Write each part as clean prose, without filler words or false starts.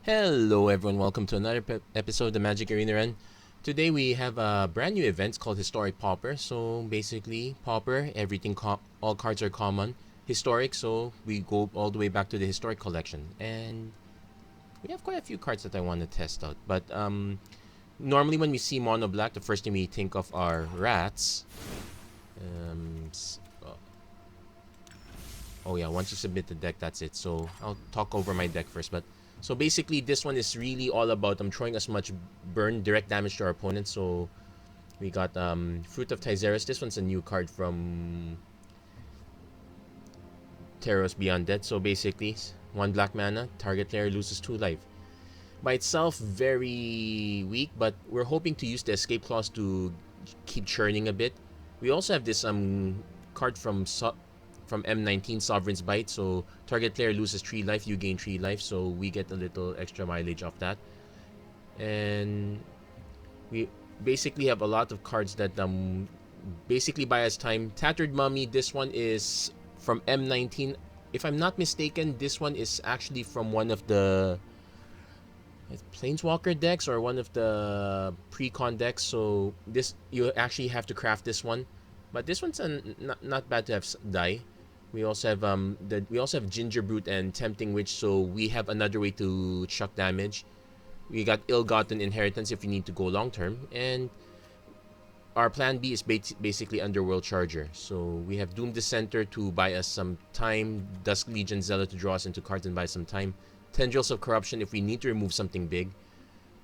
Hello everyone, welcome to another episode of the Magic Arena Run. Today we have a brand new event called Historic Pauper. So basically, Pauper, all cards are common. Historic, so we go all the way back to the Historic collection. And we have quite a few cards that I want to test out. But normally when we see Mono Black, the first thing we think of are rats. Oh yeah, once you submit the deck, that's it. So I'll talk over my deck first. So basically, this one is really all about throwing as much burn direct damage to our opponent. So we got Fruit of Tyzeris. This one's a new card from Teros Beyond Dead. So basically, 1 black mana, target player loses 2 life. By itself, very weak, but we're hoping to use the escape clause to keep churning a bit. We also have this card from M19, Sovereign's Bite. So target player loses 3 life, you gain 3 life, so we get a little extra mileage off that. And we basically have a lot of cards that basically buy us time. Tattered Mummy, this one is from M19. If I'm not mistaken, this one is actually from one of the Planeswalker decks or one of the pre-con decks. So this, you actually have to craft this one. But this one's not bad to have die. We also have Ginger Brute and Tempting Witch, so we have another way to chuck damage. We got Ill-Gotten Inheritance if you need to go long term, and our plan B is basically Underworld Charger. So we have Doom Dissenter to buy us some time, Dusk Legion Zealot to draw us into cards and buy some time, Tendrils of Corruption if we need to remove something big.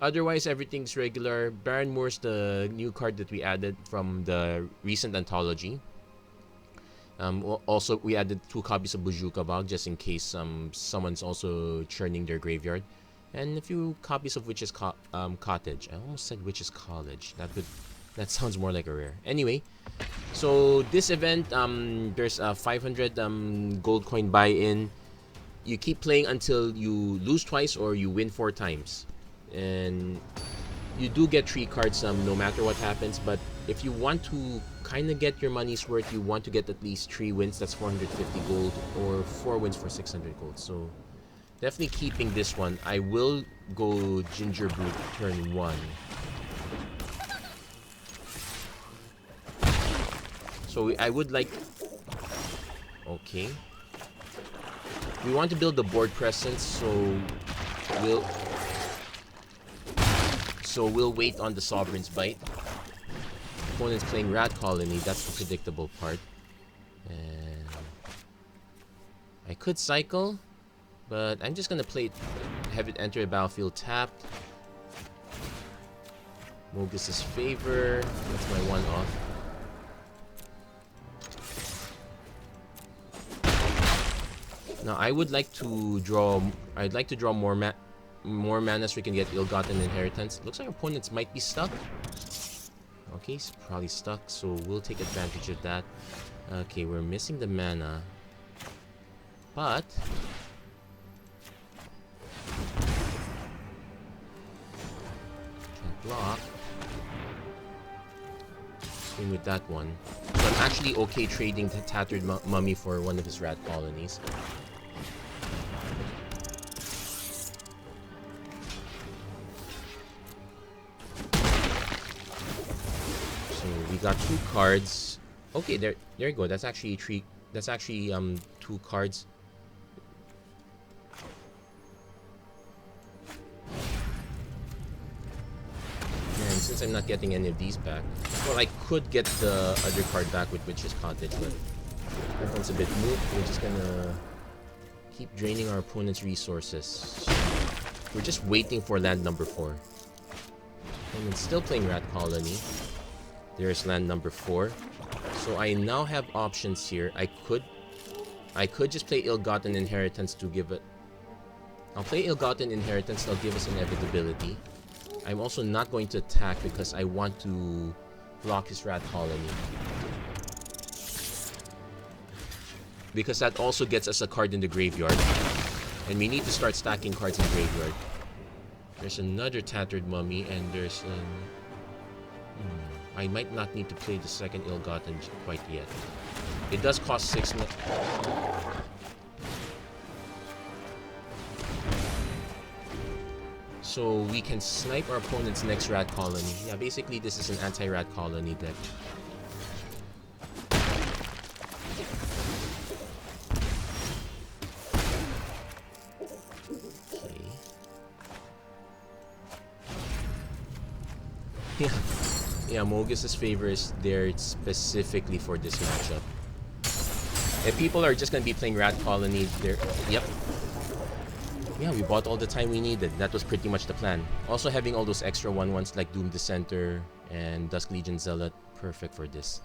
Otherwise, everything's regular. Baron Moor's the new card that we added from the recent anthology. Also, we added 2 copies of Bujuka Bog just in case someone's also churning their graveyard. And a few copies of Witch's Cottage. I almost said Witch's College. That sounds more like a rare. Anyway, so this event, there's a 500 gold coin buy-in. You keep playing until you lose twice or you win 4 times. And you do get 3 cards no matter what happens, but if you want to kind of get your money's worth, you want to get at least 3 wins, that's 450 gold, or 4 wins for 600 gold. So definitely keeping this one. I will go Ginger Brute turn 1. So I would like... Okay. We want to build the board presence, so we'll wait on the Sovereign's Bite. Opponent's playing Rat Colony, that's the predictable part. And I could cycle, but I'm just gonna have it enter a battlefield tapped. Mogus's Favor, that's my 1 off. Now I would like to draw. I'd like to draw more mana so we can get Ill-Gotten Inheritance. Looks like opponents might be stuck. Okay, he's probably stuck, so we'll take advantage of that. Okay, we're missing the mana, but can't block. Swing with that one. So I'm actually okay trading the Tattered Mummy for one of his Rat Colonies. We got 2 cards. Okay, there you go. That's actually 2 cards. And since I'm not getting any of these back, well, I could get the other card back with Witch's Cottage, but that one's a bit moot. We're just gonna keep draining our opponent's resources. We're just waiting for land number 4. And it's still playing Rat Colony. There's land number 4. So I now have options here. I could just play Ill-Gotten Inheritance to give it... I'll play Ill-Gotten Inheritance, that'll give us inevitability. I'm also not going to attack because I want to block his Rat Colony. Because that also gets us a card in the graveyard. And we need to start stacking cards in the graveyard. There's another Tattered Mummy and there's I might not need to play the second Ill-Gotten quite yet. It does cost 6 so we can snipe our opponent's next rat colony. Yeah, basically this is an anti-rat colony deck. Okay. Yeah, Mogus's favor is there specifically for this matchup. If people are just gonna be playing rat colony, they're... Yep. Yeah, we bought all the time we needed. That was pretty much the plan. Also having all those extra 1/1s like Doom Dissenter and Dusk Legion Zealot, perfect for this.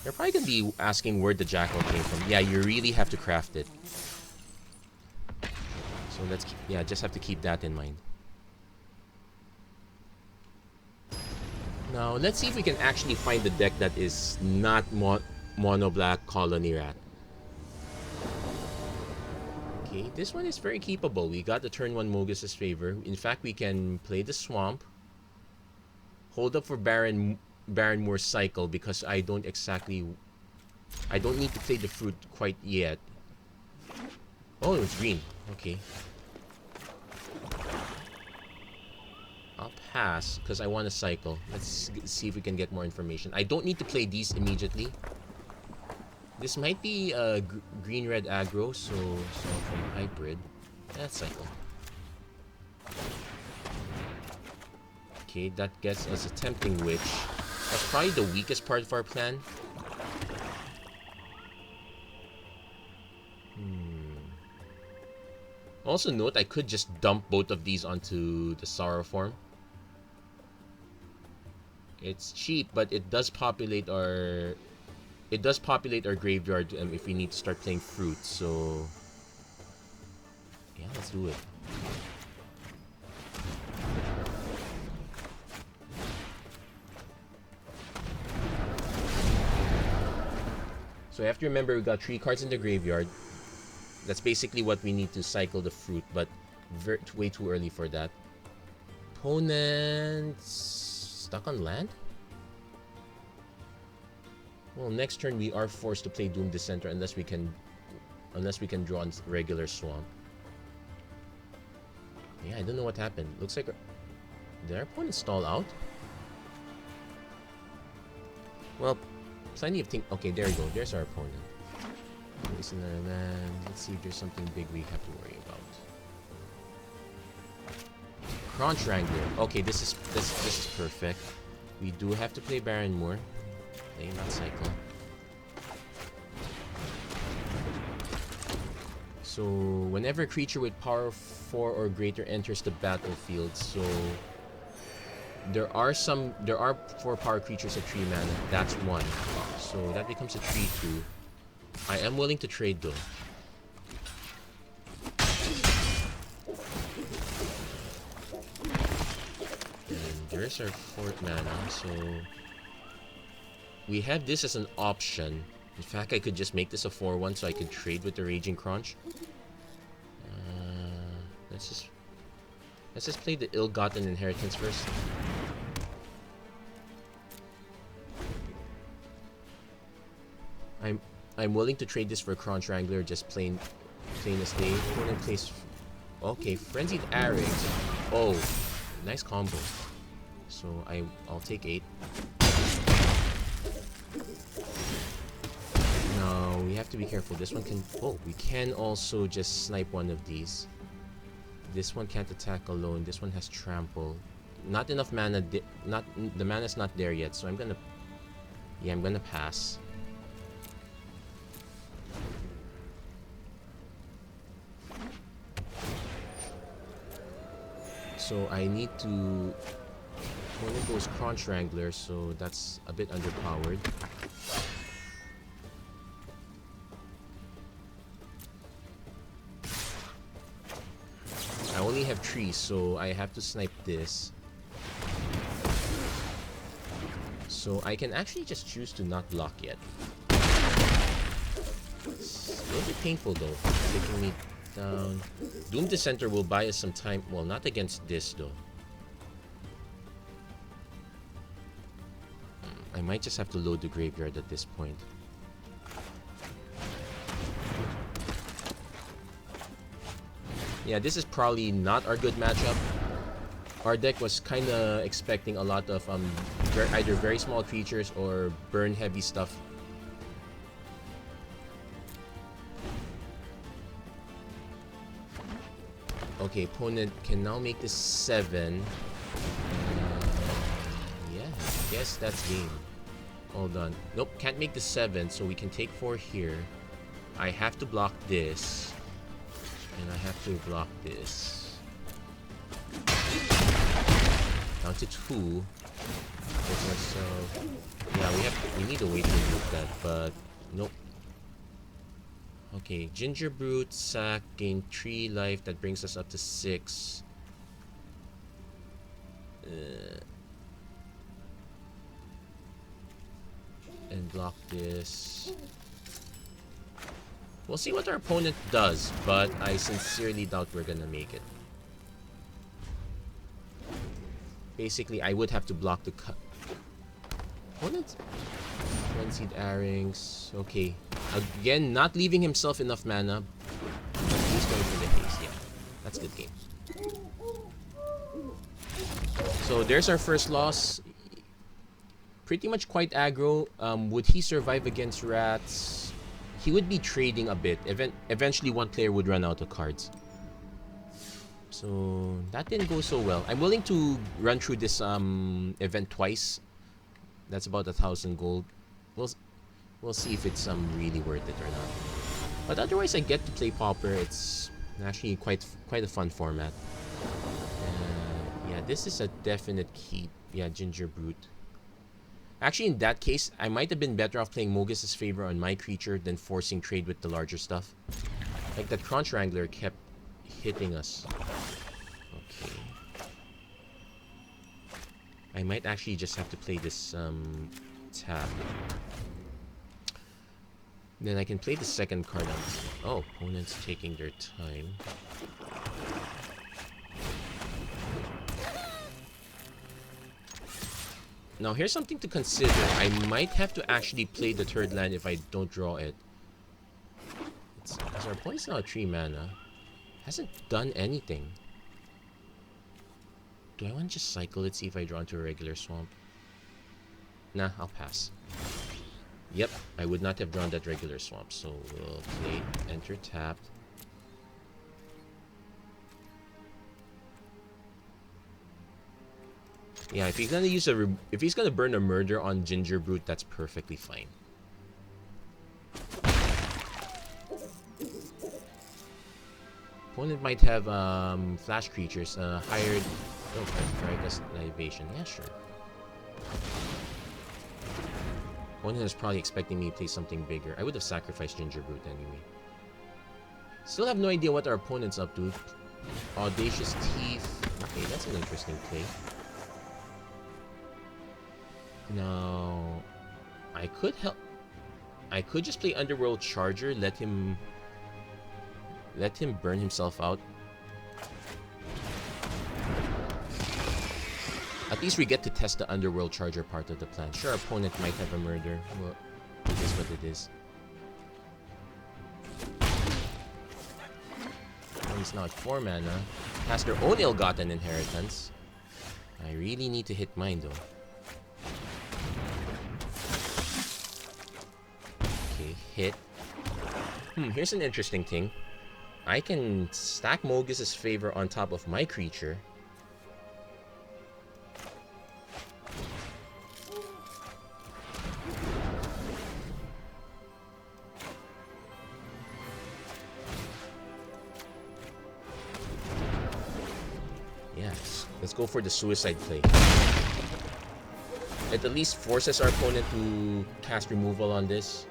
They're probably gonna be asking where the Jackal came from. Yeah, you really have to craft it. So let's keep, yeah, just have to keep that in mind. Now let's see if we can actually find the deck that is not mono black colony rat. Okay, this one is very keepable. We got the turn 1 Mogus's favor. In fact, we can play the Swamp. Hold up for Baron Moore's cycle because I don't need to play the fruit quite yet. Oh, it's green. Okay. I'll pass because I want to cycle. Let's see if we can get more information. I don't need to play these immediately. This might be green-red aggro, so from hybrid. Let's cycle. Okay, that gets us a Tempting Witch. That's probably the weakest part of our plan. Also note, I could just dump both of these onto the Sorrow form. It's cheap, but it does populate our... It does populate our graveyard if we need to start playing fruit, so... Yeah, let's do it. So you have to remember we got 3 cards in the graveyard. That's basically what we need to cycle the fruit, but way too early for that. Opponent... stuck on land? Well, next turn we are forced to play Doom Dissenter unless we can draw on regular Swamp. Yeah, I don't know what happened. Looks like did our opponent stall out? Well, plenty of things. Okay, there you go. There's our opponent. Place another land. Let's see if there's something big we have to worry about. Crunch Wrangler. Okay, this is perfect. We do have to play Baron Moore. Play not cycle. So whenever a creature with power 4 or greater enters the battlefield, so there are 4 power creatures at 3 mana. That's 1. So that becomes a 3/2. I am willing to trade though. And there's our 4th mana, so we have this as an option. In fact, I could just make this a 4/1 so I could trade with the Raging Crunch. Let's just play the Ill-Gotten Inheritance first. I'm willing to trade this for Crunch Wrangler, just plain as day. Opponent plays. Okay, Frenzied Arix. Oh, nice combo. So I'll take 8. Now we have to be careful. This one can. Oh, we can also just snipe one of these. This one can't attack alone. This one has trample. Not enough mana. The mana's not there yet. So I'm gonna pass. So I need to... One of those Crunch Wrangler, so that's a bit underpowered. I only have trees, so I have to snipe this. So I can actually just choose to not block yet. It's a little bit painful though, taking me down. Doom Dissenter will buy us some time. Well, not against this though. I might just have to load the graveyard at this point. Yeah, this is probably not our good matchup. Our deck was kind of expecting a lot of either very small creatures or burn heavy stuff. Okay, opponent can now make this 7. Yeah, I guess that's game. Hold on. Nope, can't make the 7, so we can take 4 here. I have to block this. And I have to block this. Down to 2. So yeah, we need a way to remove that, but nope. Okay, Ginger Brute, sack, gain 3 life, that brings us up to 6. And block this. We'll see what our opponent does, but I sincerely doubt we're gonna make it. Basically, I would have to block the opponent. 1 seed Arings. Okay. Again, not leaving himself enough mana. He's going for the haste. Yeah. That's a good game. So there's our first loss. Pretty much quite aggro. Would he survive against rats? He would be trading a bit. Eventually one player would run out of cards. So that didn't go so well. I'm willing to run through this event twice. That's about 1,000 gold. We'll see if it's really worth it or not. But otherwise, I get to play Pauper. It's actually quite a fun format. Yeah, this is a definite keep. Yeah, Ginger Brute. Actually, in that case, I might have been better off playing Mogus's Favor on my creature than forcing trade with the larger stuff. Like that Crunch Wrangler kept hitting us. Okay. I might actually just have to play this tap. Then I can play the second card on this. Oh, opponent's taking their time. Now here's something to consider. I might have to actually play the third land if I don't draw it. As our opponent's now at 3 mana. Hasn't done anything. Do I want to just cycle it, see if I draw into a regular swamp? Nah, I'll pass. Yep, I would not have drawn that regular swamp, so we'll play enter tapped. Yeah, if he's gonna use if he's gonna burn a murder on Ginger Brute, that's perfectly fine. Opponent might have flash creatures, hired. Oh, Vargas Libation. Yeah, sure. Opponent is probably expecting me to play something bigger. I would have sacrificed Ginger Brute anyway. Still have no idea what our opponent's up to. Audacious Teeth. Okay, that's an interesting play. Now, I could help. I could just play Underworld Charger, let him burn himself out. At least we get to test the Underworld Charger part of the plan. Sure, our opponent might have a murder. Well, it is what it is. He's now at 4 mana. Has their own ill-gotten inheritance. I really need to hit mine though. Okay, hit. Here's an interesting thing. I can stack Mogus's Favor on top of my creature. Yes, let's go for the suicide play. It at least forces our opponent to cast removal on this.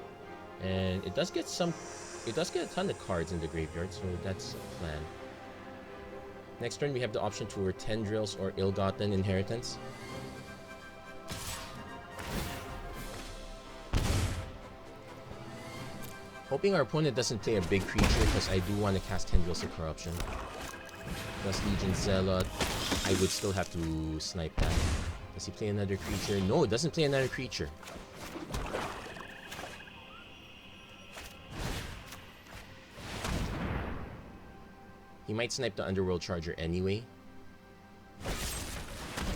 And it does get a ton of cards in the graveyard, so that's a plan. Next turn, we have the option for Tendrils or Ill-Gotten Inheritance. Hoping our opponent doesn't play a big creature, because I do want to cast Tendrils of Corruption. Plus Legion Zealot, I would still have to snipe that. Does he play another creature? No, it doesn't play another creature. He might snipe the Underworld Charger anyway.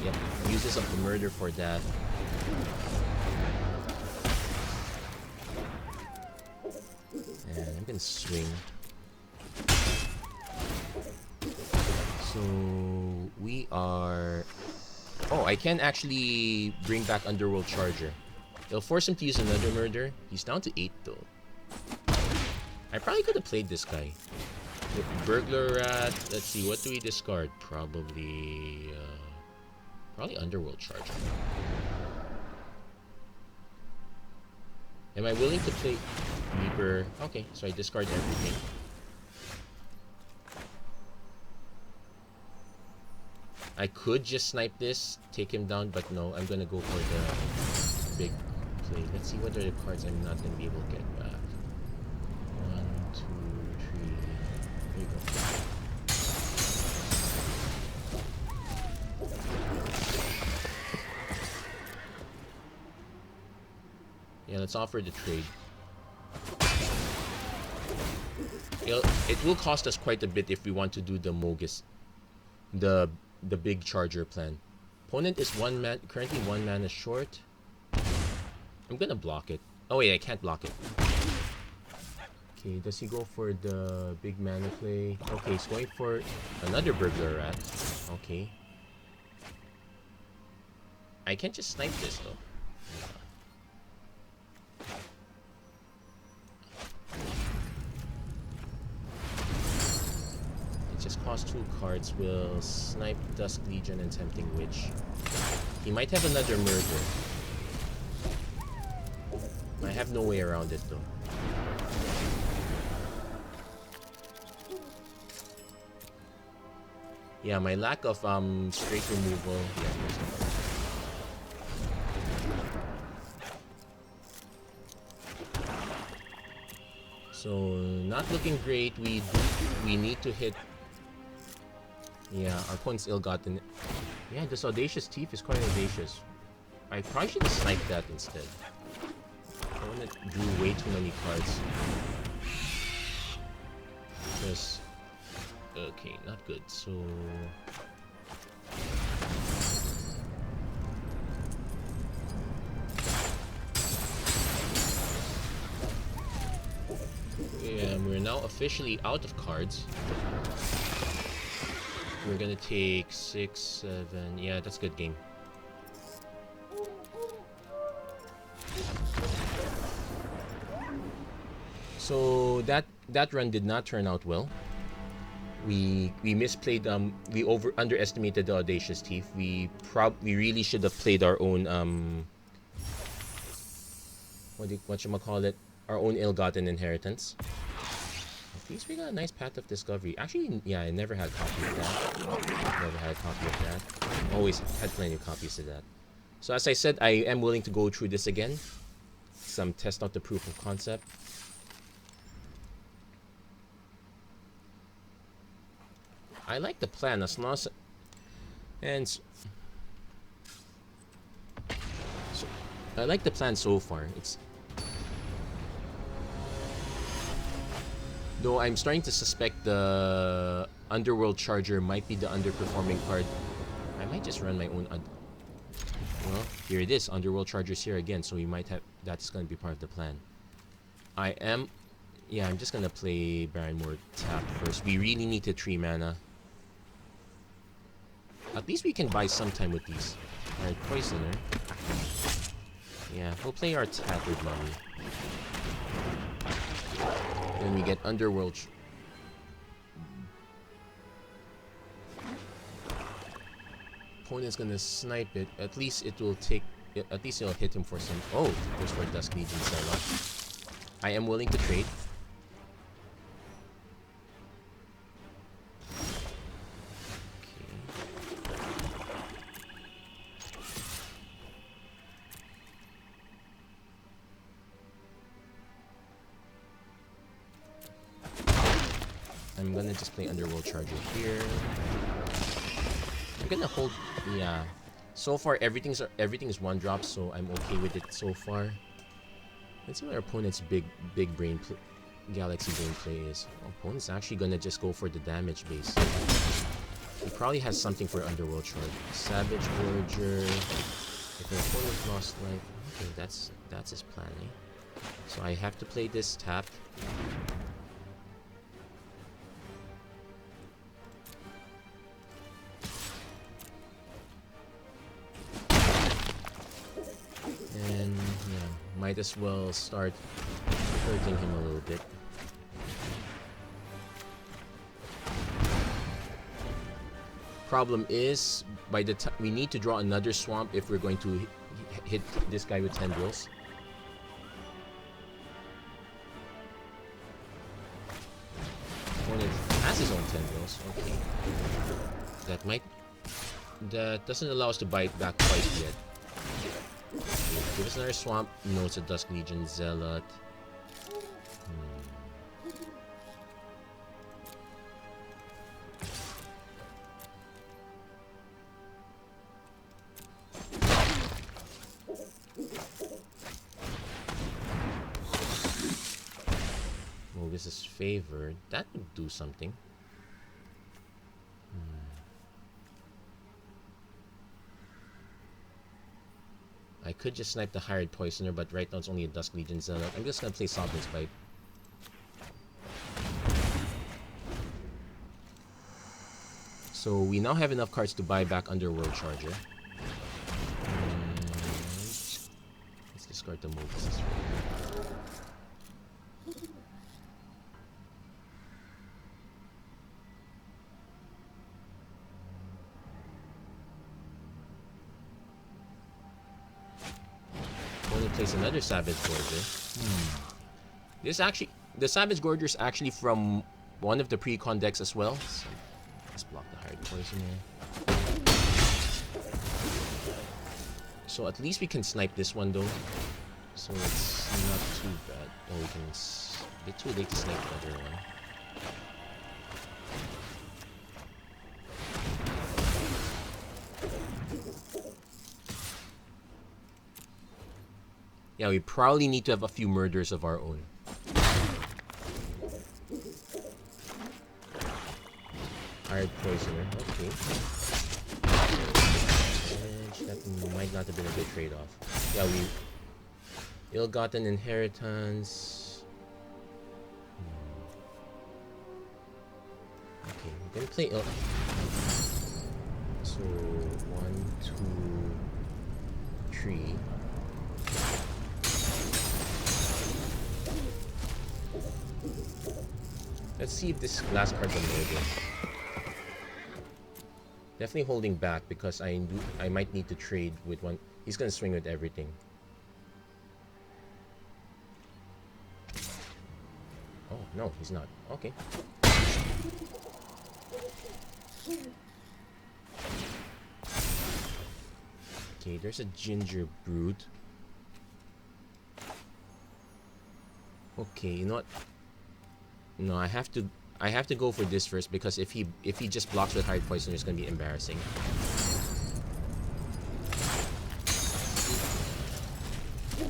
Yep, uses up the murder for that. And I'm gonna swing. So we are... Oh, I can actually bring back Underworld Charger. It'll force him to use another murder. He's down to 8 though. I probably could have played this guy. With Burglar Rat, let's see, what do we discard? Probably Underworld Charger. Am I willing to play Reaper? Okay, so I discard everything. I could just snipe this, take him down, but no, I'm gonna go for the big play. Let's see what are the cards I'm not gonna be able to get back. 1, 2, 3. There you go. Yeah, let's offer the trade. It will cost us quite a bit if we want to do the Mogus, the big charger plan. Opponent is currently 1 mana short. I'm gonna block it. Oh wait, I can't block it. Okay, does he go for the big mana play? Okay, he's going for another Burglar Rat. Okay. I can't just snipe this though. Just cost 2 cards. Will snipe Dusk Legion and Tempting Witch. He might have another murder. I have no way around it though. Yeah, my lack of straight removal. Yeah, so not looking great. We need to hit. Yeah, our opponent's ill-gotten. Yeah, this Audacious Thief is quite audacious. I probably should have sniped that instead. Opponent drew way too many cards. Just... Okay, not good. So... Yeah, we're now officially out of cards. We're gonna take 6, 7. Yeah, that's a good game. So that run did not turn out well. We misplayed. We underestimated the Audacious Thief. We really should have played our own whatchamacallit, our own ill-gotten inheritance. At least we got a nice Path of Discovery. Actually, yeah, I never had a copy of that. Never had a copy of that. Always had plenty of copies of that. So as I said, I am willing to go through this again. Test out the proof of concept. I like the plan as long as... And... So, I like the plan so far. It's... Though I'm starting to suspect the Underworld Charger might be the underperforming card. I might just run my own... Well, here it is. Underworld Charger's here again, so we might have... That's going to be part of the plan. Yeah, I'm just going to play Barrenmoor tap first. We really need to 3 mana. At least we can buy some time with these. Alright, Poisoner. Yeah, we'll play our Tattered Mummy. Then we get Underworld. Opponent's gonna snipe it. At least it will take. At least it'll hit him for some. Oh, goes for Dusk Legion sell-off. I am willing to trade. I'm gonna just play Underworld Charger here. I'm gonna hold. Yeah. So far, everything is 1-drop, so I'm okay with it so far. Let's see what our opponent's big brain Galaxy gameplay is. Opponent's actually gonna just go for the damage base. He probably has something for Underworld Shard. Savage Gorger. If the opponent lost life, okay, that's his plan, eh? So I have to play this tap. And yeah, might as well start hurting him a little bit. Problem is, by the time we need to draw another swamp if we're going to hit this guy with tendrils. Opponent has his own tendrils. Okay, that doesn't allow us to bite back quite yet. Okay, give us another swamp. No, it's a Dusk Legion Zealot. This is favored. That would do something. I could just snipe the Hired Poisoner, but right now it's only a Dusk Legion Zealot. I'm just gonna play Sovereign's Bite. So we now have enough cards to buy back Underworld Charger. Let's discard the moves. Place another Savage Gorger. This actually, the Savage Gorger is actually from one of the pre-con decks as well. So let's block the Hired Poisoner. So at least we can snipe this one though. So it's not too bad. Oh, we can. It's a bit too late to snipe the other one. Yeah, we probably need to have a few murders of our own. Hired Poisoner, okay. That might not have been a good trade-off. Yeah, we... Ill-gotten inheritance... Okay, we're gonna play ill... So, 1, 2, 3... Let's see if this last card's a murder. Definitely holding back because I might need to trade with one. He's gonna swing with everything. Oh no, he's not. Okay. Okay, there's a Ginger Brood. Okay, you know what? No, I have to go for this first because if he just blocks with Hired Poisoner, it's gonna be embarrassing.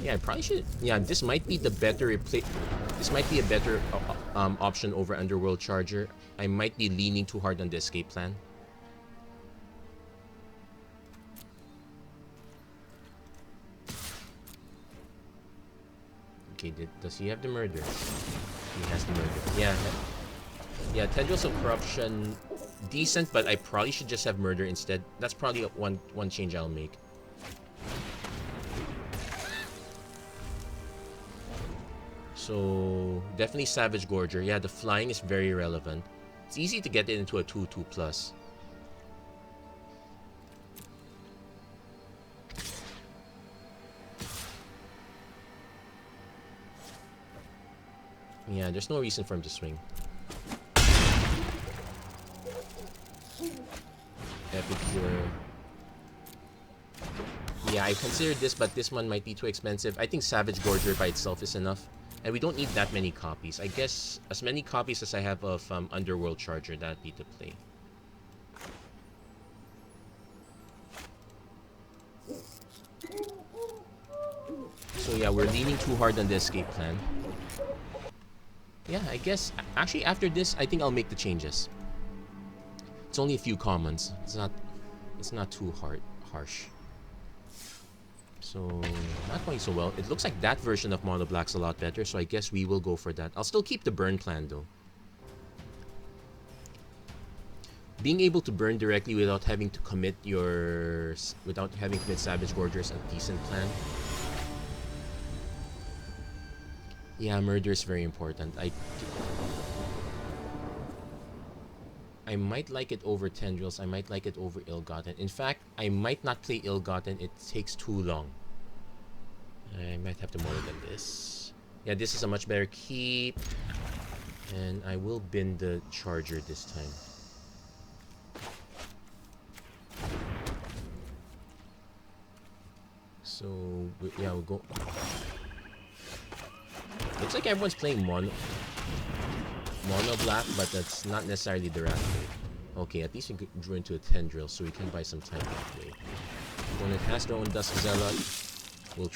Yeah, I probably should. Yeah, this might be the better replace. This might be a better option over Underworld Charger. I might be leaning too hard on the escape plan. Okay, does he have the murder? He has the murder. Yeah. Yeah, Tendrils of Corruption, decent, but I probably should just have murder instead. That's probably one change I'll make. So, definitely Savage Gorger. Yeah, the flying is very relevant. It's easy to get it into a 2/2+. Yeah, there's no reason for him to swing. Epicure. Yeah, I considered this, but this one might be too expensive. I think Savage Gorger by itself is enough. And we don't need that many copies. I guess as many copies as I have of Underworld Charger, that'd be the play. So yeah, we're leaning too hard on the escape plan. Yeah, I guess actually after this, I think I'll make the changes. It's only a few commons. It's not too harsh. So not going so well. It looks like that version of Mono Black's a lot better, so I guess we will go for that. I'll still keep the burn plan though. Being able to burn directly without having to commit Savage Gorger is a decent plan. Yeah, murder is very important. I might like it over Tendrils. I might like it over Ill-Gotten. In fact, I might not play Ill-Gotten. It takes too long. I might have to mulligan this. Yeah, this is a much better keep. And I will bin the Charger this time. So, yeah, we'll go. Looks like everyone's playing Mono Black, but that's not necessarily the right way. Okay, at least we drew into a Tendril, so we can buy some time that way. When it has their own Dusk Zealot, we'll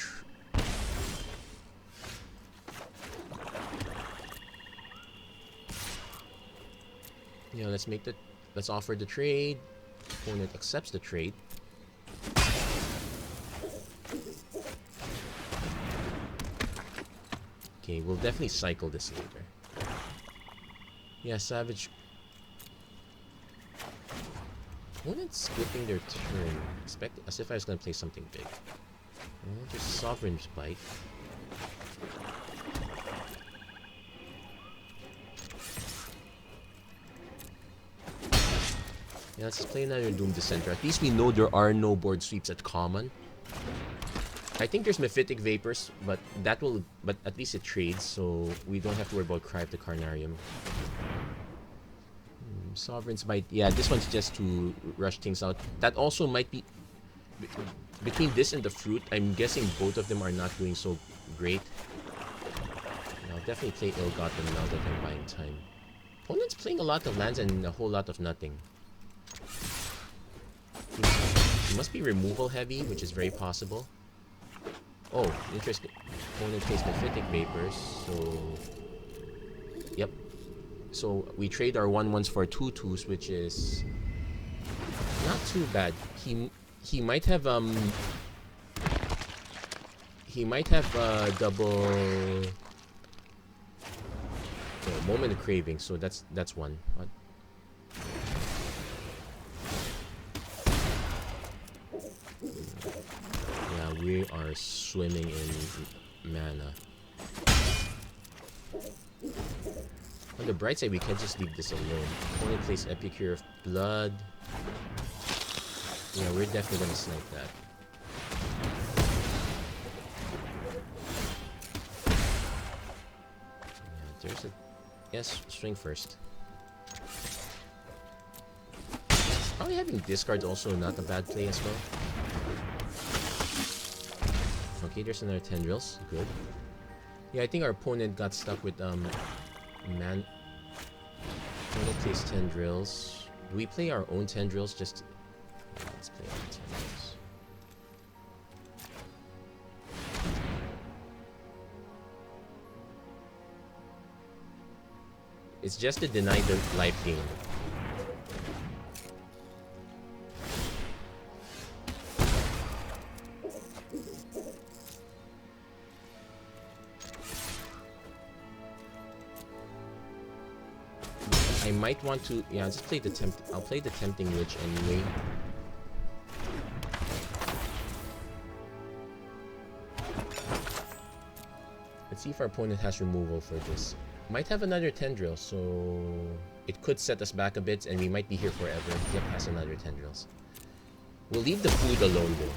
yeah, let's offer the trade. Opponent accepts the trade. Okay, we'll definitely cycle this later. Yeah, Savage. Opponent skipping their turn. As if I was gonna play something big. Oh, there's Sovereign's Bite. Yeah, let's play another Doom Dissenter. At least we know there are no board sweeps at common. I think there's Mephitic Vapors, but at least it trades, so we don't have to worry about Cry of the Carnarium. Sovereign's Bite. Yeah, this one's just to rush things out. That also might be between this and the Fruit. I'm guessing both of them are not doing so great. I'll definitely play Ill-Gotten now that I'm buying time. Opponent's playing a lot of lands and a whole lot of nothing. He must be removal heavy, which is very possible. Oh, interesting. Opponent plays Mephitic Vapors, so... Yep. So we trade our 1/1s for 2/2s, which is... not too bad. He might have, He might have, double... Moment of Craving, so that's one. What? Yeah, we are swimming in mana. On the bright side, we can just leave this alone. Opponent plays Epicure of Blood. Yeah, we're definitely gonna snipe that. Yeah, there's a... Yes, swing first. Probably having discard also not a bad play as well. Okay, there's another Tendrils. Good. Yeah, I think our opponent got stuck with Opponent plays Tendrils. Do we play our own Tendrils? Just let's play our own Tendrils. It's just to deny the life gain. I might want to, yeah, just play the I'll play the Tempting Witch anyway. Let's see if our opponent has removal for this. Might have another Tendril, so it could set us back a bit, and we might be here forever. Yep, has another Tendrils. We'll leave the food alone though.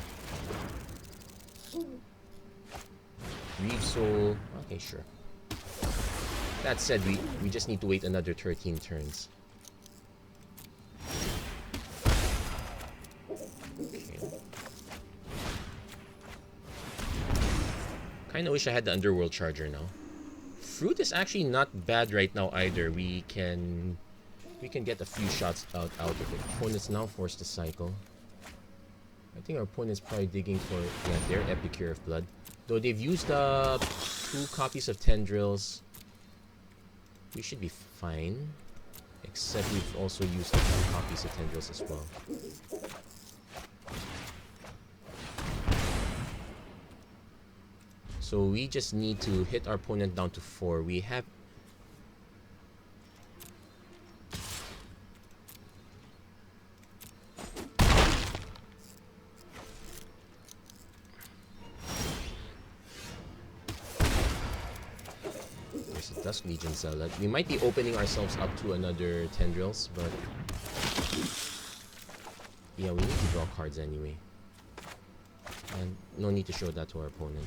Reeve Soul. Okay, sure. That said, we just need to wait another 13 turns. Okay. Kinda wish I had the Underworld Charger now. Fruit is actually not bad right now either. We can get a few shots out of it. Opponent's now forced to cycle. I think our opponent's probably digging for their Epicure of Blood. Though they've used 2 copies of Tendrils. We should be fine. Except we've also used a few copies of tendrils as well. So we just need to hit our opponent down to 4. We have... There's a Dusk Legion Zealot. We might be opening ourselves up to another tendrils, but... yeah, we need to draw cards anyway. And no need to show that to our opponent.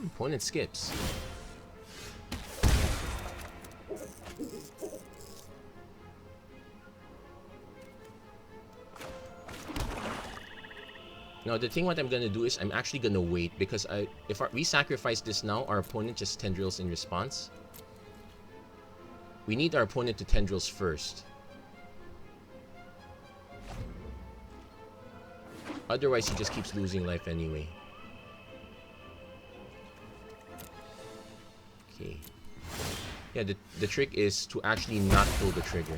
Opponent skips. Now the thing what I'm gonna do is I'm actually gonna wait because if we sacrifice this now, our opponent just tendrils in response. We need our opponent to tendrils first. Otherwise he just keeps losing life anyway. Okay. Yeah, the trick is to actually not pull the trigger.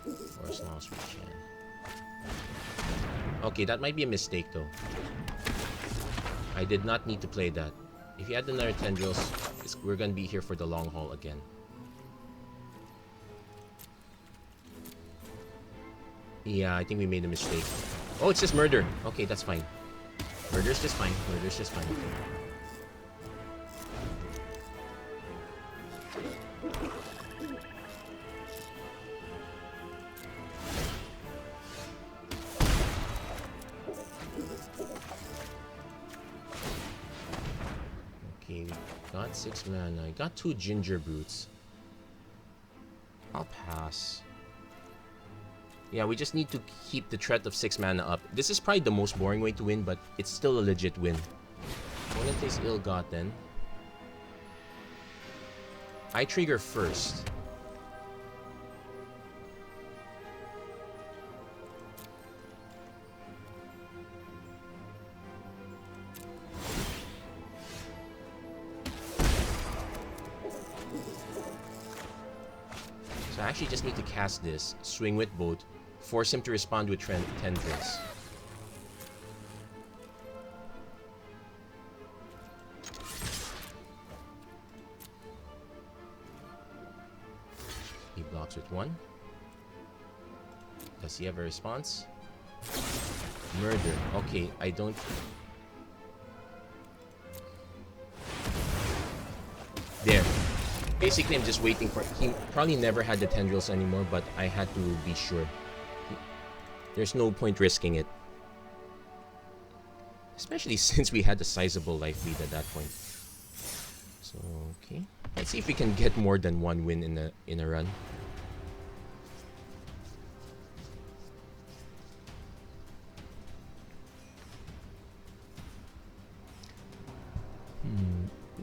For as long as we can. Okay, that might be a mistake though. I did not need to play that. If he had another tendrils, we're gonna be here for the long haul again. Yeah, I think we made a mistake. Oh, it's just murder. Okay, that's fine. Murder's just fine. Murder's just fine. Okay, we got 6 mana. I got 2 ginger boots. I'll pass. Yeah, we just need to keep the threat of 6 mana up. This is probably the most boring way to win, but it's still a legit win. Opponent is ill-gotten. I trigger first. So I actually just need to cast this, swing with both, force him to respond with tendrils. He blocks with 1. Does he have a response? Murder. Okay, I don't... There. Basically, I'm just waiting for... He probably never had the tendrils anymore, but I had to be sure. There's no point risking it. Especially since we had a sizable life lead at that point. So, okay. Let's see if we can get more than 1 win in a run.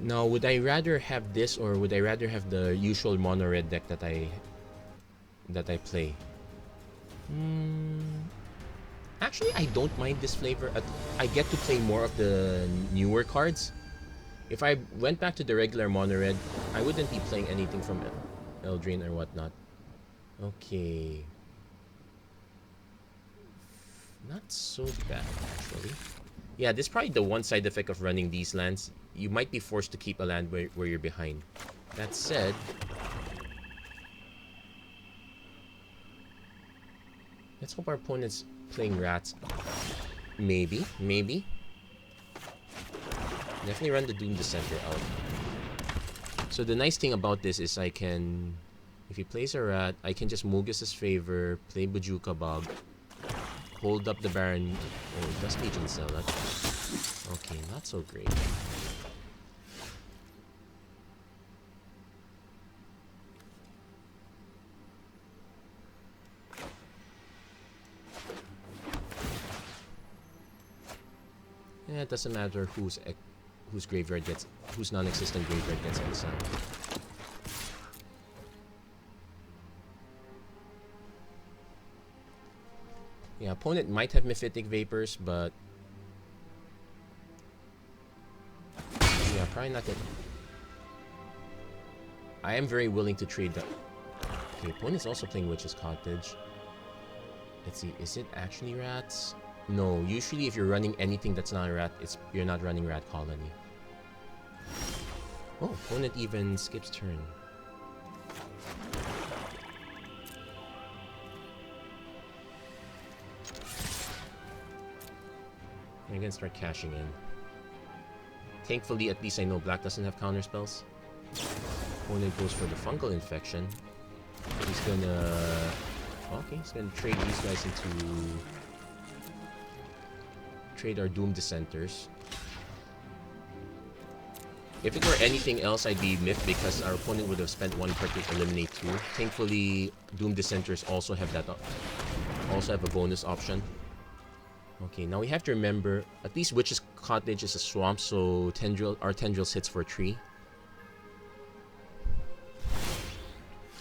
Now, would I rather have this or would I rather have the usual mono red deck that I play? Actually, I don't mind this flavor. I get to play more of the newer cards. If I went back to the regular mono red, I wouldn't be playing anything from Eldraine or whatnot. Okay. Not so bad, actually. Yeah, this is probably the one side effect of running these lands. You might be forced to keep a land where you're behind. That said... let's hope our opponent's playing rats. Maybe. Maybe. Definitely run the Doom Dissenter out. So the nice thing about this is I can... if he plays a rat, I can just Mogus's Favor, play Bojuka Bog, hold up the Baron... oh, it does Legion Zealot. Okay, not so great. Yeah, it doesn't matter whose graveyard gets, whose non-existent graveyard gets exiled. Yeah, opponent might have Mephitic Vapors, but Probably not gonna... I am very willing to trade that. Okay, opponent's also playing Witch's Cottage. Let's see, is it actually rats? No, usually if you're running anything that's not a rat, you're not running Rat Colony. Oh, opponent even skips turn. I'm gonna start cashing in. Thankfully, at least I know black doesn't have counter spells. Opponent goes for the Fungal Infection. He's gonna... Okay, he's gonna trade these guys into... Trade our Doom Dissenters. If it were anything else, I'd be miffed because our opponent would have spent 1 card to eliminate 2. Thankfully, Doom Dissenters also have that... Also have a bonus option. Okay, now we have to remember, at least Witch's Cottage is a swamp, so our Tendrils hits for 3.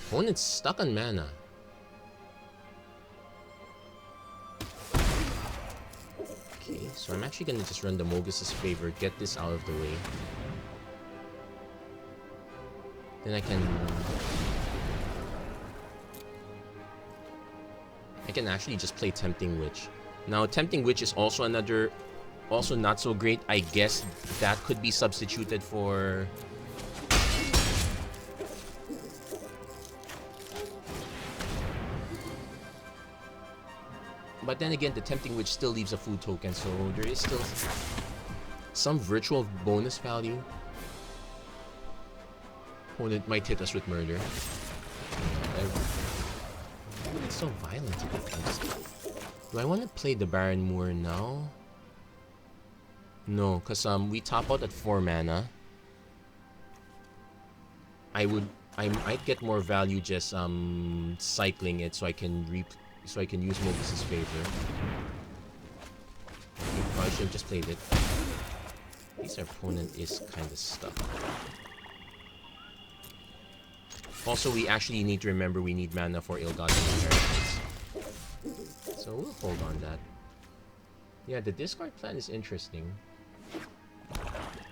Opponent's stuck on mana. Okay, so I'm actually gonna just run the Mogus's Favor, get this out of the way. Then I can actually just play Tempting Witch. Now, Tempting Witch is also also not so great. I guess that could be substituted for... But then again, the Tempting Witch still leaves a food token, so there is still some virtual bonus value. Opponent might hit us with murder. It's so violent today. Do I want to play the Baron Moor now? No, because we top out at 4 mana. I might get more value just cycling it so I can use Mogus's Favor. I should have just played it. At least our opponent is kind of stuck. Also, we actually need to remember we need mana for Ill-Gotten Inheritance. So we'll hold on that. Yeah, the discard plan is interesting.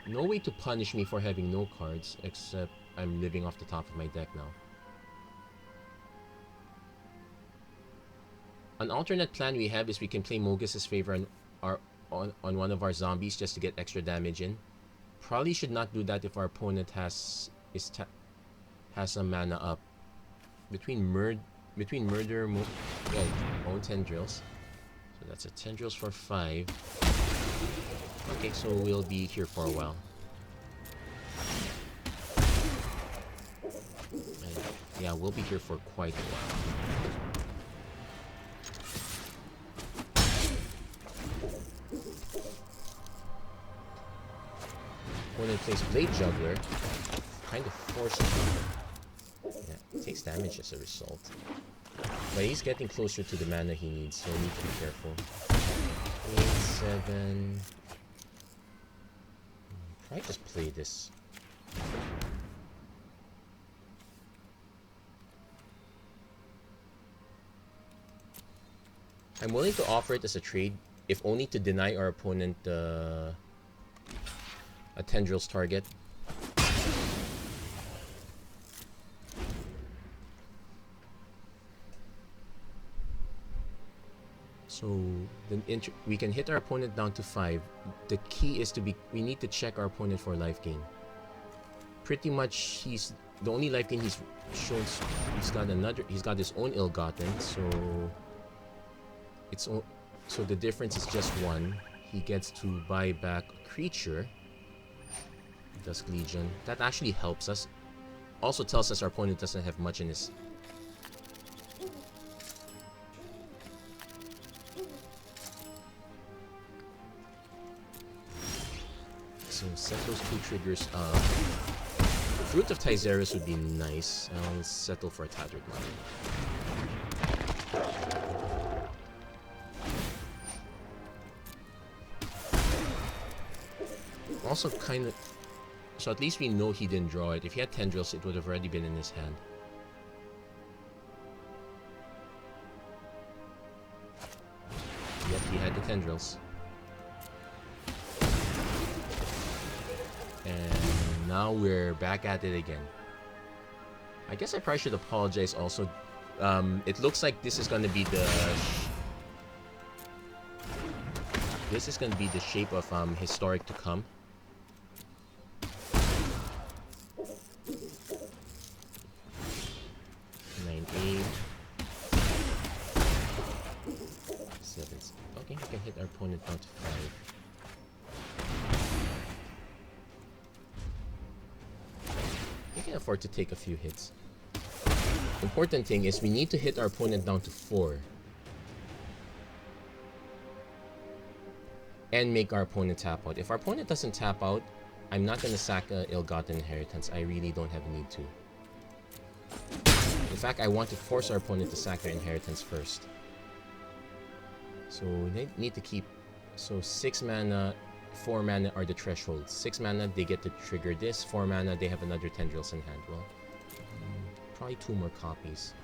No way to punish me for having no cards, except I'm living off the top of my deck now. An alternate plan we have is we can play Mogus's Favor on one of our zombies just to get extra damage in. Probably should not do that if our opponent has some mana up. Between murder, own Tendrils. So that's a Tendrils for 5. Okay, so we'll be here for a while. And yeah, we'll be here for quite a while. Opponent plays Blade Juggler. Kind of forces him. Yeah, he takes damage as a result. But he's getting closer to the mana he needs, so we need to be careful. 8, 7... Probably just play this. I'm willing to offer it as a trade, if only to deny our opponent a Tendrils target. So then we can hit our opponent down to 5. The key is we need to check our opponent for life gain. Pretty much the only life gain he's shown, he's got his own Ill-Gotten, so the difference is just 1. He gets to buy back a creature. Dusk Legion. That actually helps us. Also tells us our opponent doesn't have much in his... So set those 2 triggers up. Fruit of Tyzerus would be nice. I'll settle for a Tattered Mind. Also kind of... So at least we know he didn't draw it. If he had Tendrils, it would have already been in his hand. Yep, he had the Tendrils. And now we're back at it again. I guess I probably should apologize also. It looks like this is going to be the... This is going to be the shape of Historic to come. Okay, we can hit our opponent down to 5. We can afford to take a few hits. Important thing is we need to hit our opponent down to 4. And make our opponent tap out. If our opponent doesn't tap out, I'm not going to sack a ill-gotten inheritance. I really don't have a need to. In fact, I want to force our opponent to sack their inheritance first. So they need to keep... So 6 mana, 4 mana are the thresholds. 6 mana, they get to trigger this. 4 mana, they have another Tendrils in hand. Well, probably 2 more copies.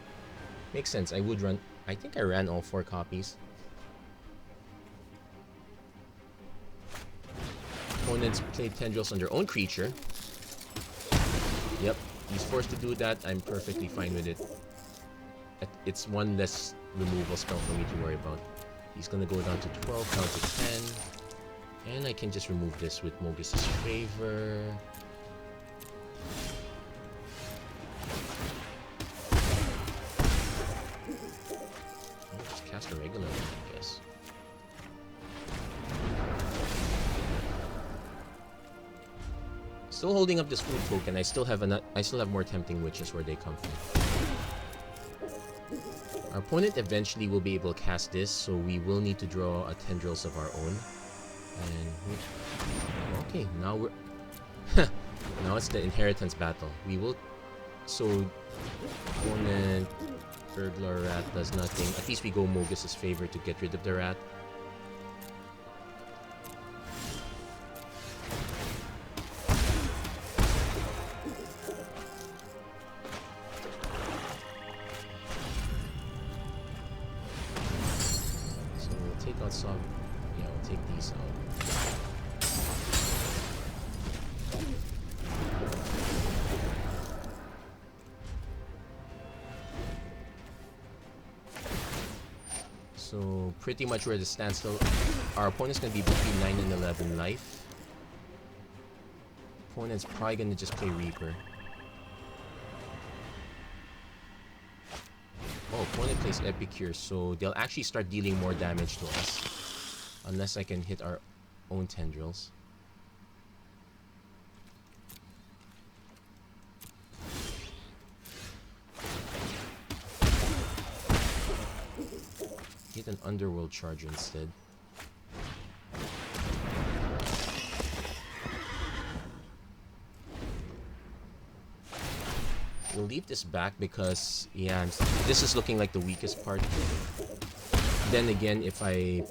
Makes sense. I would run... I think I ran all 4 copies. Opponents play Tendrils on their own creature. Yep, he's forced to do that. I'm perfectly fine with it. It's one less removal spell for me to worry about. He's gonna go down to 12, down to 10. And I can just remove this with Mogus's Favor. I'll just cast a regular one, I guess. Still holding up this food token. I still have more tempting witches where they come from. Our opponent eventually will be able to cast this, so we will need to draw a Tendrils of our own. And okay, now we're now it's the inheritance battle. We will opponent Burglar Rat does nothing. At least we go Mogus's Favor to get rid of the rat. So pretty much we're at a standstill. Our opponent's gonna be between 9 and 11 life. Opponent's probably gonna just play Reaper. Oh, opponent plays Epicure, so they'll actually start dealing more damage to us. Unless I can hit our own Tendrils. Hit an Underworld Charger instead. We'll leave this back because, yeah, this is looking like the weakest part. Then again, if I...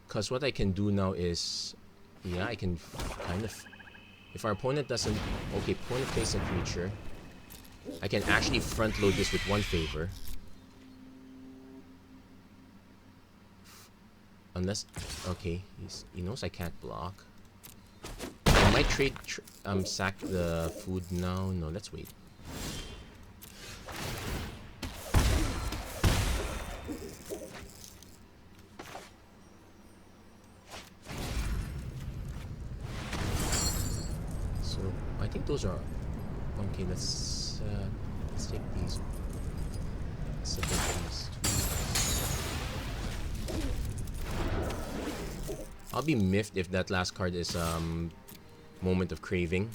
Because what I can do now is... Yeah, I can kind of... If our opponent doesn't... Okay, opponent plays a creature. I can actually front load this with 1 favor. Unless... Okay, he knows I can't block. I might trade... sack the food now. No, let's wait. So, I think those are... Okay, let's take these. Let's take these 2. I'll be miffed if that last card is Moment of Craving.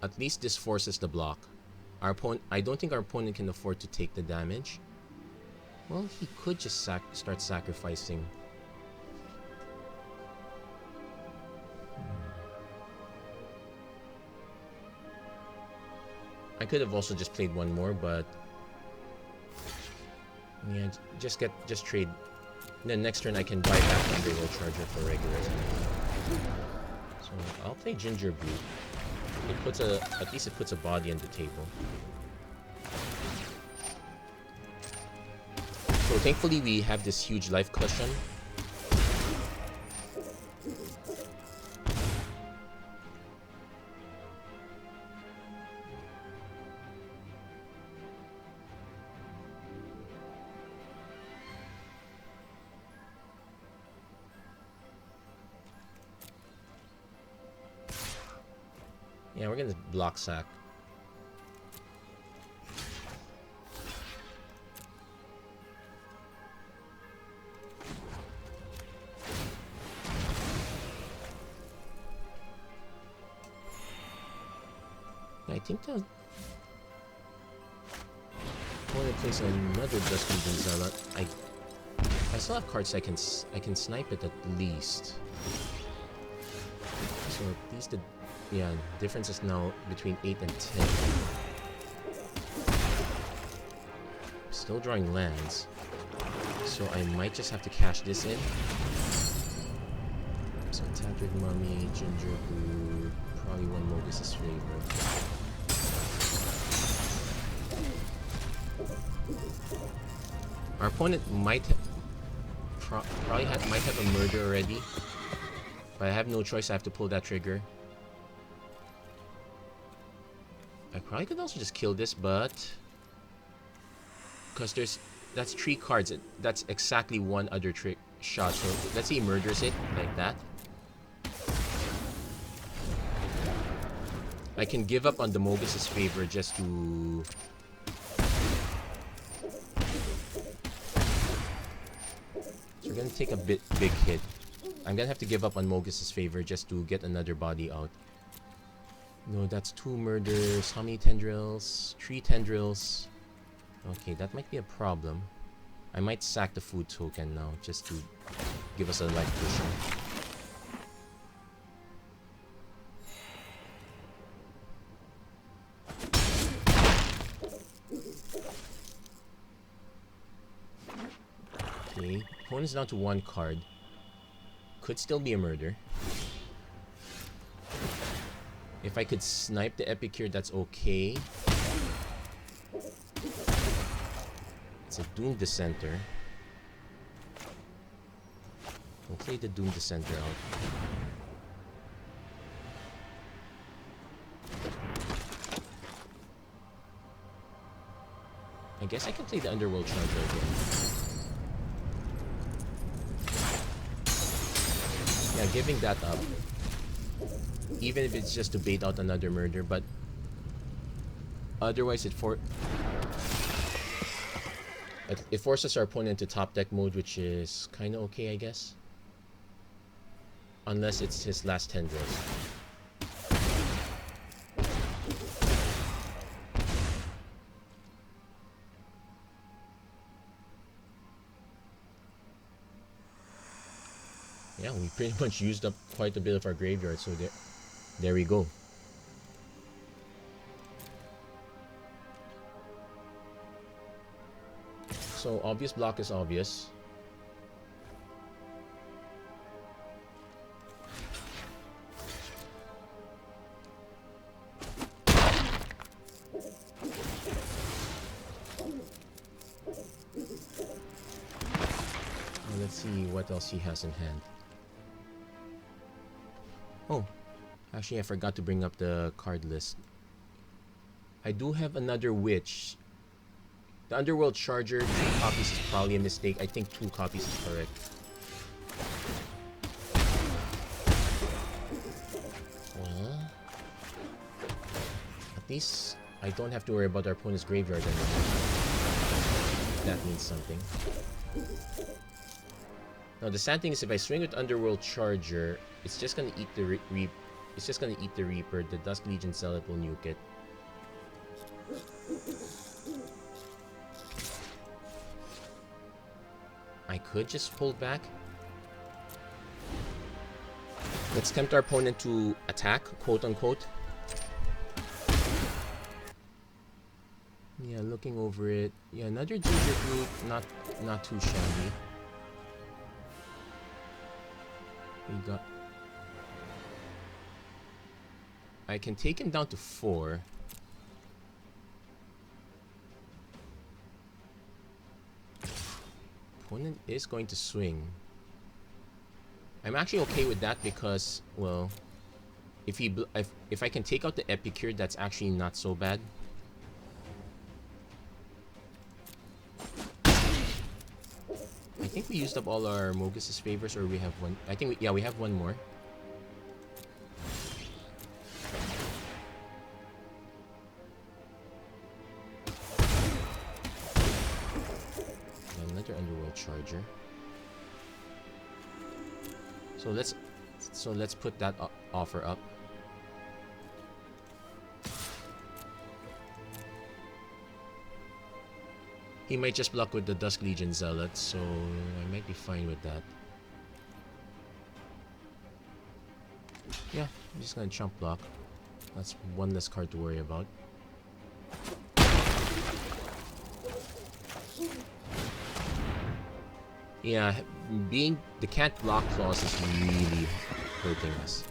At least this forces the block. Our opponent, I don't think our opponent can afford to take the damage. Well, he could just start sacrificing. I could have also just played 1 more, but yeah, just trade. Then next turn I can buy back Underworld Charger for regular. So I'll play Ginger Brew. It puts at least it puts a body on the table. So thankfully we have this huge life cushion. Yeah, we're gonna block sack. I think that I want to place another Dusky Gonzala. I still have cards I can snipe it at least. So at least the difference is now between 8 and 10. Still drawing lands, so I might just have to cash this in. So Tadric Mummy, Ginger Brew, probably one Mogus's Favor. Our opponent might might have a murder already, but I have no choice. I have to pull that trigger. I probably could also just kill this, but because that's 3 cards, that's exactly one other trick shot. So let's say he murders it like that. I can give up on the Mogus's Favor just to so we're gonna take a big hit. I'm gonna have to give up on Mogus's Favor just to get another body out. No, that's 2 murders. How many tendrils? 3 tendrils. Okay, that might be a problem. I might sack the food token now just to give us a life cushion. Okay, opponent's down to 1 card. Could still be a murder. If I could snipe the Epicure, that's okay. It's a Doom Dissenter. We'll play the Doom Dissenter out. I guess I can play the Underworld Charger again. Yeah, giving that up. Even if it's just to bait out another murder, but otherwise it forces our opponent to top deck mode, which is kind of okay, I guess. Unless it's his last tendrils. Yeah, we pretty much used up quite a bit of our graveyard, so there we go. So obvious block is obvious. Let's see what else he has in hand. Oh, actually I forgot to bring up the card list. I do have another Witch. The Underworld Charger, 2 copies is probably a mistake. I think 2 copies is correct. Well, at least I don't have to worry about our opponent's graveyard anymore. That means something. Now the sad thing is, if I swing with Underworld Charger, it's just gonna eat the it's just gonna eat the Reaper. The Dusk Legion Zealot will nuke it. I could just hold back. Let's tempt our opponent to attack, quote unquote. Yeah, looking over it. Yeah, another Ginger Group, not too shabby. We got. I can take him down to 4. opponent is going to swing. I'm actually okay with that because, well, if I can take out the Epicure, that's actually not so bad. I think we used up all our Mogus's favors, or we have one. I think we have one more. Another Underworld Charger. So let's put that offer up. He might just block with the Dusk Legion Zealot, so I might be fine with that. Yeah, I'm just gonna chump block. That's one less card to worry about. Yeah, being the can't block clause is really hurting us.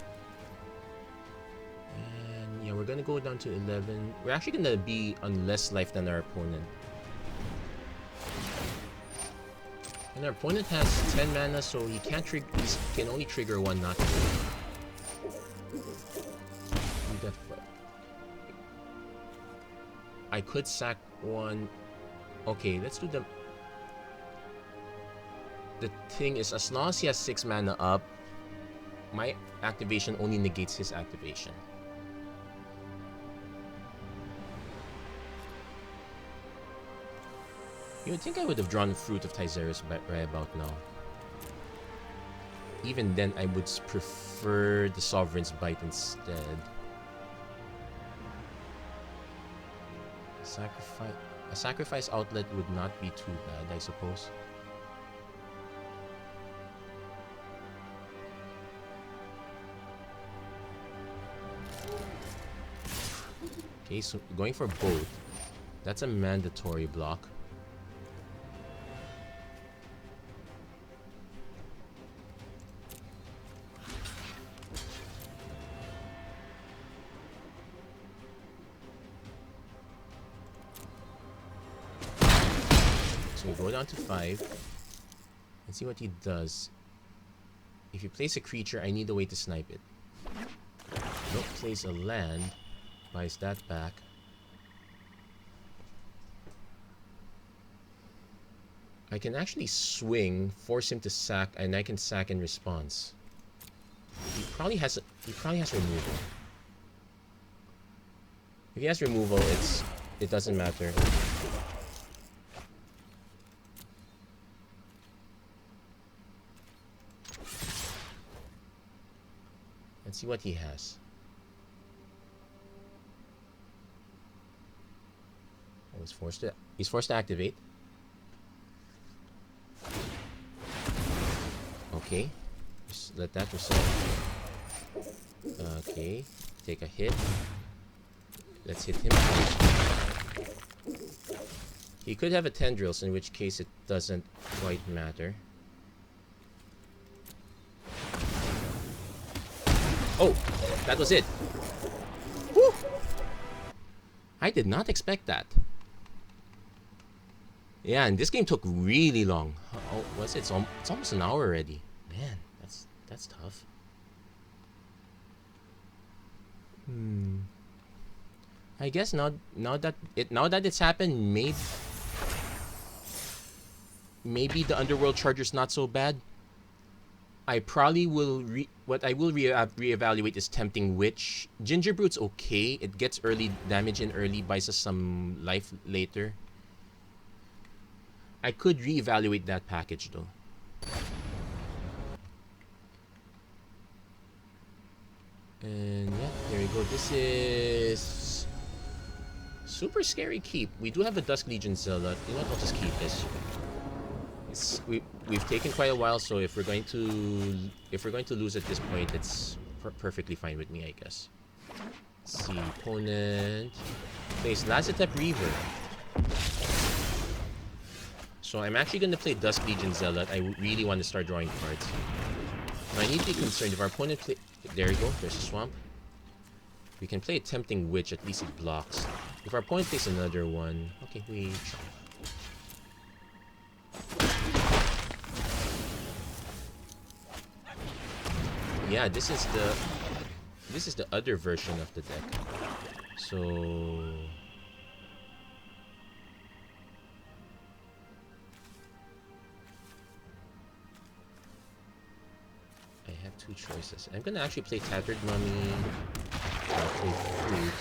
And yeah, we're gonna go down to 11. We're actually gonna be on less life than our opponent. And our opponent has 10 mana, so he can't trigger. He can only trigger one, not two. I could sack one. Okay, let's do the. The thing is, as long as he has 6 mana up, my activation only negates his activation. You would think I would have drawn Fruit of Tyzerus right about now. Even then, I would prefer the Sovereign's Bite instead. A sacrifice outlet would not be too bad, I suppose. Okay, so going for both. That's a mandatory block. So we go down to 5 and see what he does. If he plays a creature, I need a way to snipe it. Nope, plays a land. Buys that back. I can actually swing, force him to sack, and I can sack in response. He probably has removal. If he has removal, it doesn't matter. Let's see what he has. He's forced to activate. Okay. Just let that resolve. Okay. Take a hit. Let's hit him. He could have a Tendrils, in which case it doesn't quite matter. Oh! That was it! Woo! I did not expect that. Yeah, and this game took really long. Oh, what's it? It's almost an hour already. Man, that's tough. I guess now that it's happened, maybe the Underworld Charger's not so bad. I probably will reevaluate is Tempting Witch. Ginger Brute's okay. It gets early damage in early, buys us some life later. I could reevaluate that package though. And yeah, there we go. This is super scary keep. We do have a Dusk Legion Zealot. You know what? I'll just keep this. We've taken quite a while, so if we're going to lose at this point, it's perfectly fine with me, I guess. Let's see, opponent plays Lazotep Reaver. So I'm actually going to play Dusk Legion Zealot. I really want to start drawing cards. Now I need to be concerned if our opponent play. There you go. There's a Swamp. We can play a Tempting Witch. At least it blocks. If our opponent plays another one, okay, we. yeah, this is the other version of the deck. So I have two choices. I'm gonna actually play Tattered Mummy. I'll play Fruit.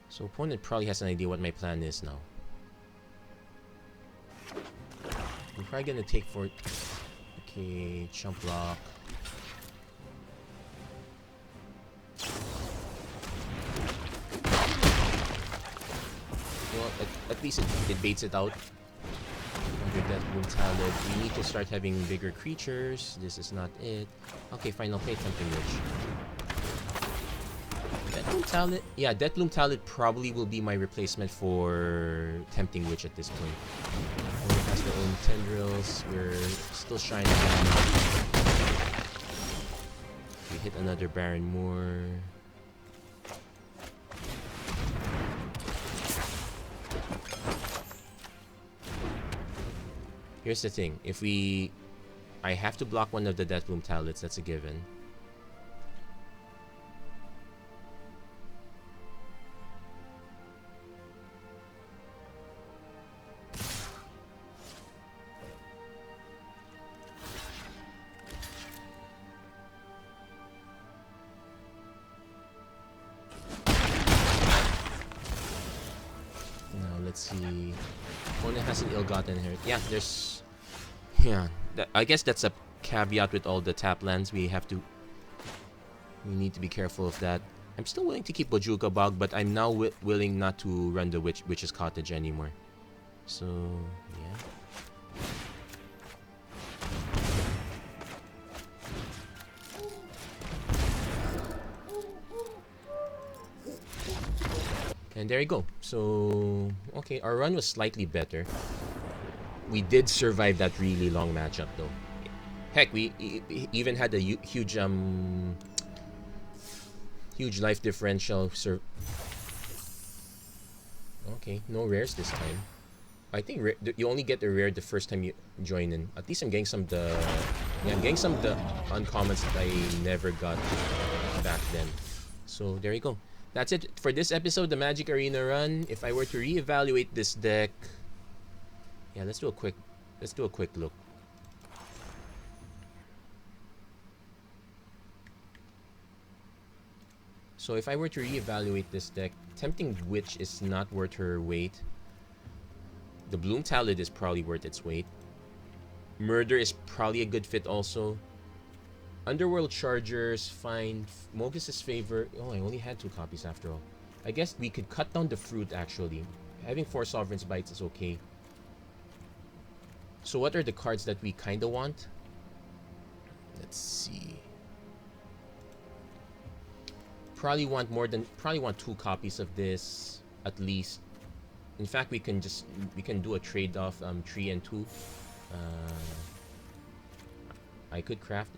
So opponent probably has an idea what my plan is now. I'm probably gonna take for... Okay, chump block. Well, at least it baits it out. Under that Brutality. We need to start having bigger creatures. This is not it. Okay, fine, I'll play Tempting Witch. Deathloom Talent? Yeah, Deathloom Talent probably will be my replacement for Tempting Witch at this point. Opponent has their own tendrils. We're still shining down. We hit another Baron Moor. Here's the thing. If we... I have to block one of the Deathloom Talents. That's a given. Let's see. Opponent has an ill-gotten inherit. Yeah, there's... Yeah, I guess that's a caveat with all the tap lands. We need to be careful of that. I'm still willing to keep Bojuka Bog, but I'm now willing not to run the Witch's Cottage anymore. So, yeah. And there you go. So, okay, our run was slightly better. We did survive that really long matchup, though. Heck, we even had a huge life differential. Okay, no rares this time. I think you only get a rare the first time you join in. At least I'm getting some of the uncommons that I never got back then. So there you go. That's it for this episode, the Magic Arena run. If I were to reevaluate this deck, yeah, let's do a quick look. So if I were to reevaluate this deck, Tempting Witch is not worth her weight. The Bloom Talent is probably worth its weight. Murder is probably a good fit also. Underworld Chargers, fine. Mogus's Favor. Oh, I only had 2 copies after all. I guess we could cut down the Fruit actually. Having 4 Sovereign's Bites is okay. So what are the cards that we kinda want? Let's see. Probably want 2 copies of this at least. In fact, we can do a trade-off 3 and 2. I could craft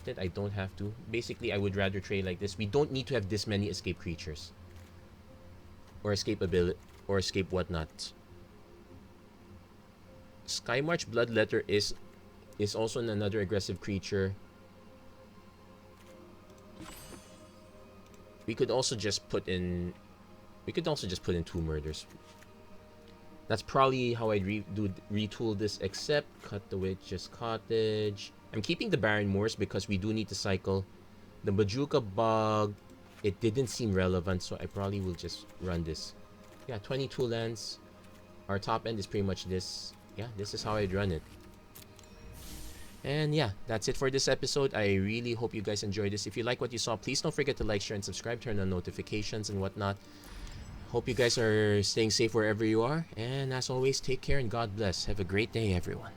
it. I don't have to. Basically, I would rather trade like this. We don't need to have this many escape creatures. Or escape ability or escape whatnot. Skymarch Bloodletter is also another aggressive creature. We could also just put in 2 murders. That's probably how I'd retool this, except cut the Witch's Cottage. I'm keeping the Baron Moors because we do need to cycle. The Bojuka Bog, it didn't seem relevant, so I probably will just run this. Yeah, 22 lands. Our top end is pretty much this. Yeah, this is how I'd run it. And yeah, that's it for this episode. I really hope you guys enjoyed this. If you like what you saw, please don't forget to like, share, and subscribe. Turn on notifications and whatnot. Hope you guys are staying safe wherever you are. And as always, take care and God bless. Have a great day, everyone.